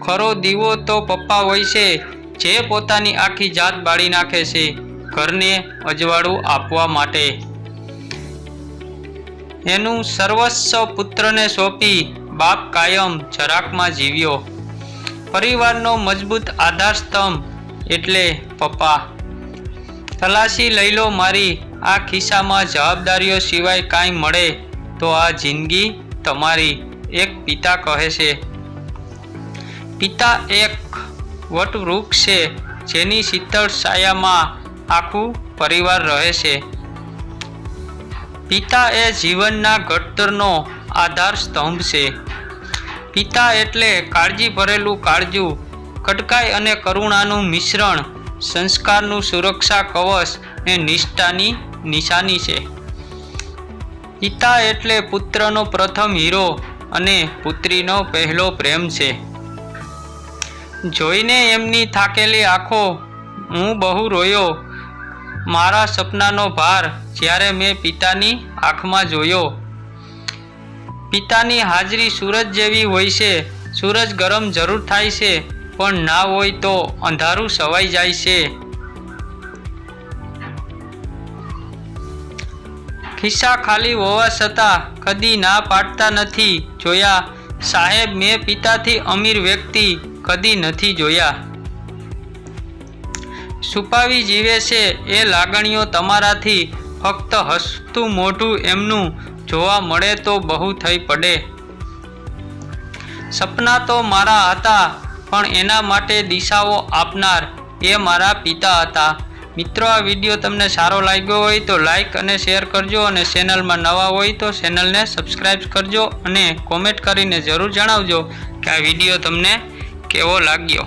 ખરો દીવો તો પપ્પા હોય છે, જે પોતાની આખી જાત બાળી નાખે છે ઘરને અજવાળું આપવા માટે. એનું સર્વસ્વ પુત્રને સોંપી બાપ કાયમ જરાકમાં જીવ્યો. પરિવારનો મજબૂત આધારસ્તંભ એટલે પપ્પા. તલાશી લઈ લો મારી આ ખિસ્સામાં જવાબદારીઓ સિવાય કાંઈ મળે તો આ જિંદગી તમારી, એક પિતા કહે છે. પિતા એક વટવૃક્ષ છે જેની શીતળ છાયામાં આખું પરિવાર રહે છે. પિતા એ જીવનના ઘડતરનો આધાર સ્તંભ છે. પિતા એટલે કાળજી ભરેલું કાળજું, કડકાઈ અને કરુણાનું મિશ્રણ, સંસ્કારનું સુરક્ષા કવચ ને નિષ્ઠાની નિશાની છે. પિતા એટલે પુત્રનો પ્રથમ હીરો અને પુત્રીનો પહેલો પ્રેમ છે. જોઈને એમની થાકેલી આંખો હું બહુ રોયો. મારા સપનાનો ભાર જ્યારે મેં પિતાની આંખમાં જોયો. પિતાની હાજરી સૂરજ જેવી હોય છે. સૂરજ ગરમ જરૂર થાય છે, પણ ના હોય તો અંધારું છવાઈ જાય છે. ખિસ્સા ખાલી હોવા છતાં કદી ના પાડતા નથી જોયા. સાહેબ, મેં પિતાથી અમીર વ્યક્તિ કદી નથી જોયા. છુપાવી જીવે છે એ લાગણીઓ તમારાથી, ફક્ત હસતું મોઢું એમનું જોવા મળે તો બહુ થઈ પડે. સપના તો મારા હતા, પણ એના માટે દિશાઓ આપનાર એ મારા પિતા હતા. મિત્રો, આ વિડીયો તમને સારો લાગ્યો હોય તો લાઈક અને શેર કરજો, અને ચેનલમાં નવા હોય તો ચેનલને સબસ્ક્રાઈબ કરજો, અને કોમેન્ટ કરીને જરૂર જણાવજો કે આ વિડીયો તમને કેવો લાગ્યો.